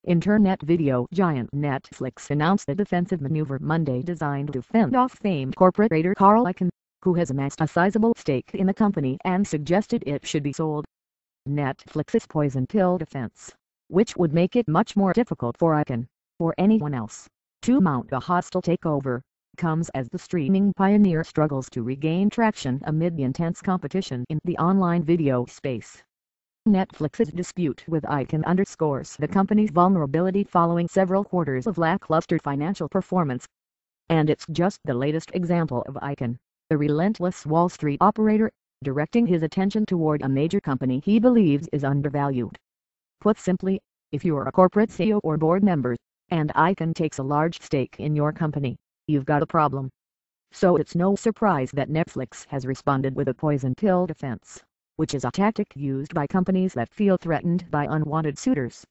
Internet video giant Netflix announced a defensive maneuver Monday designed to fend off famed corporate raider Carl Icahn, who has amassed a sizable stake in the company and suggested it should be sold. Netflix's poison pill defense, which would make it much more difficult for Icahn, or anyone else, to mount a hostile takeover, comes as the streaming pioneer struggles to regain traction amid the intense competition in the online video space. Netflix's dispute with Icahn underscores the company's vulnerability following several quarters of lackluster financial performance. And it's just the latest example of Icahn, the relentless Wall Street operator, directing his attention toward a major company he believes is undervalued. Put simply, if you're a corporate CEO or board member, and Icahn takes a large stake in your company, you've got a problem. So it's no surprise that Netflix has responded with a poison pill defense, which is a tactic used by companies that feel threatened by unwanted suitors.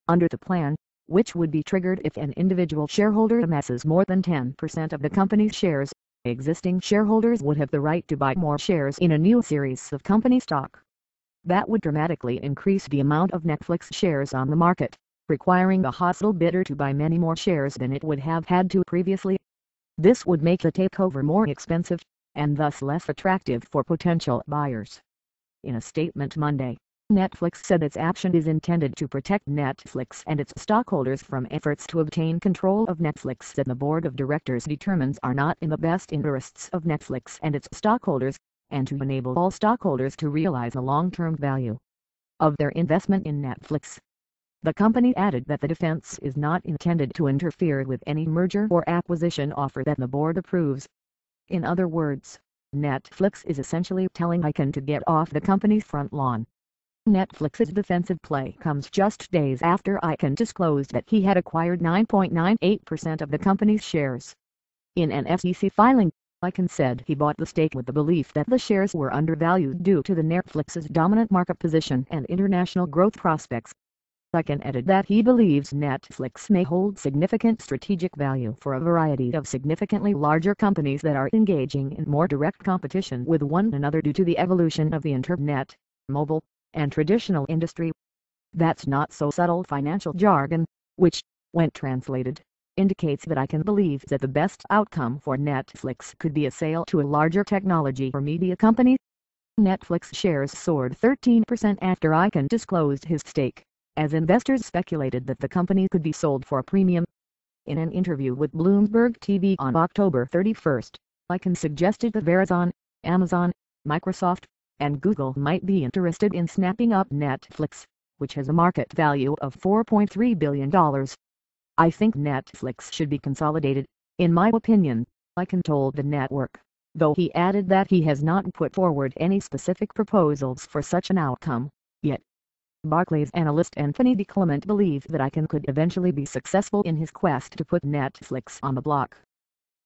Under the plan, which would be triggered if an individual shareholder amasses more than 10% of the company's shares, existing shareholders would have the right to buy more shares in a new series of company stock. That would dramatically increase the amount of Netflix shares on the market, requiring the hostile bidder to buy many more shares than it would have had to previously. This would make the takeover more expensive, and thus less attractive for potential buyers. In a statement Monday, Netflix said its action is intended to protect Netflix and its stockholders from efforts to obtain control of Netflix that the board of directors determines are not in the best interests of Netflix and its stockholders, and to enable all stockholders to realize the long-term value of their investment in Netflix. The company added that the defense is not intended to interfere with any merger or acquisition offer that the board approves. In other words, Netflix is essentially telling Icahn to get off the company's front lawn. Netflix's defensive play comes just days after Icahn disclosed that he had acquired 9.98% of the company's shares. In an SEC filing, Icahn said he bought the stake with the belief that the shares were undervalued due to the Netflix's dominant market position and international growth prospects. Icahn added that he believes Netflix may hold significant strategic value for a variety of significantly larger companies that are engaging in more direct competition with one another due to the evolution of the internet, mobile, and traditional industry. That's not so subtle financial jargon, which, when translated, indicates that Icahn believes that the best outcome for Netflix could be a sale to a larger technology or media company. Netflix shares soared 13% after Icahn disclosed his stake, as investors speculated that the company could be sold for a premium. In an interview with Bloomberg TV on October 31, Icahn suggested that Verizon, Amazon, Microsoft, and Google might be interested in snapping up Netflix, which has a market value of $4.3 billion. I think Netflix should be consolidated, in my opinion, Icahn told the network, though he added that he has not put forward any specific proposals for such an outcome yet. Barclays analyst Anthony DeClement believes that Icahn could eventually be successful in his quest to put Netflix on the block.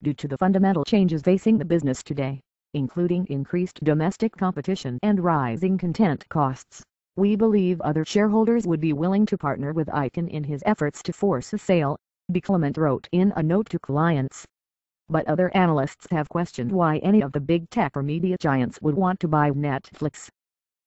Due to the fundamental changes facing the business today, including increased domestic competition and rising content costs, we believe other shareholders would be willing to partner with Icahn in his efforts to force a sale, DeClement wrote in a note to clients. But other analysts have questioned why any of the big tech or media giants would want to buy Netflix.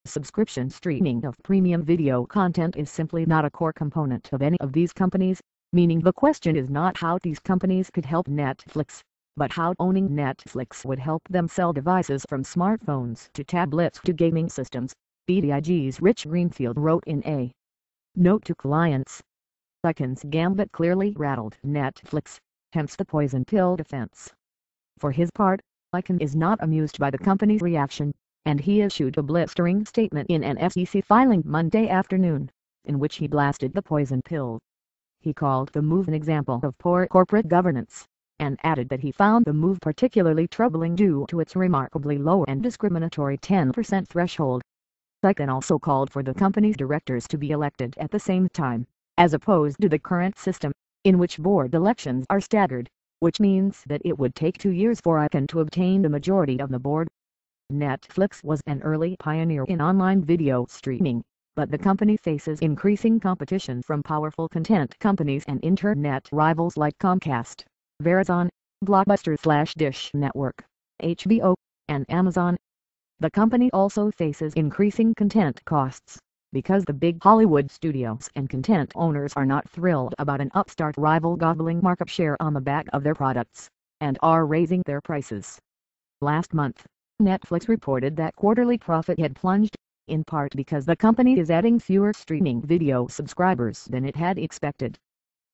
Subscription streaming of premium video content is simply not a core component of any of these companies, meaning the question is not how these companies could help Netflix, but how owning Netflix would help them sell devices from smartphones to tablets to gaming systems, BDIG's Rich Greenfield wrote in a note to clients. Icahn's gambit clearly rattled Netflix, hence the poison pill defense. For his part, Icahn is not amused by the company's reaction, and he issued a blistering statement in an SEC filing Monday afternoon, in which he blasted the poison pill. He called the move an example of poor corporate governance, and added that he found the move particularly troubling due to its remarkably low and discriminatory 10% threshold. Icahn also called for the company's directors to be elected at the same time, as opposed to the current system, in which board elections are staggered, which means that it would take 2 years for Icahn to obtain the majority of the board. Netflix was an early pioneer in online video streaming, but the company faces increasing competition from powerful content companies and internet rivals like Comcast, Verizon, Blockbuster/Dish Network, HBO, and Amazon. The company also faces increasing content costs, because the big Hollywood studios and content owners are not thrilled about an upstart rival gobbling market share on the back of their products, and are raising their prices. Last month, Netflix reported that quarterly profit had plunged, in part because the company is adding fewer streaming video subscribers than it had expected.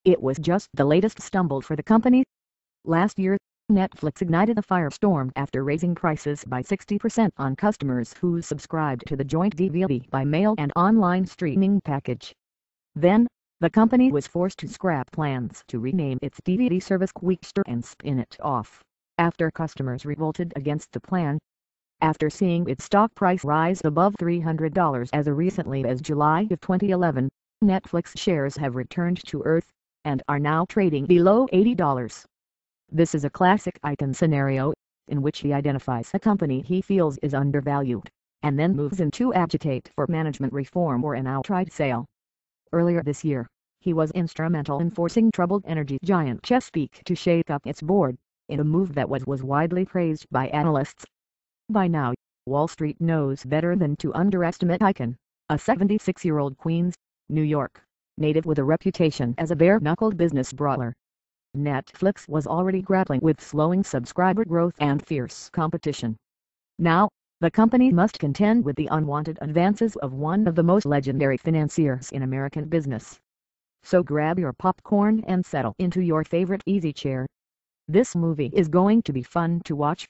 It was just the latest stumble for the company. Last year, Netflix ignited a firestorm after raising prices by 60% on customers who subscribed to the joint DVD by mail and online streaming package. Then, the company was forced to scrap plans to rename its DVD service Quickster and spin it off, after customers revolted against the plan. After seeing its stock price rise above $300 as recently as July of 2011, Netflix shares have returned to earth, and are now trading below $80. This is a classic Icahn scenario, in which he identifies a company he feels is undervalued, and then moves in to agitate for management reform or an outright sale. Earlier this year, he was instrumental in forcing troubled energy giant Chesapeake to shake up its board, in a move that was widely praised by analysts. By now, Wall Street knows better than to underestimate Icahn, a 76-year-old Queens, New York native with a reputation as a bare-knuckled business brawler. Netflix was already grappling with slowing subscriber growth and fierce competition. Now, the company must contend with the unwanted advances of one of the most legendary financiers in American business. So grab your popcorn and settle into your favorite easy chair. This movie is going to be fun to watch.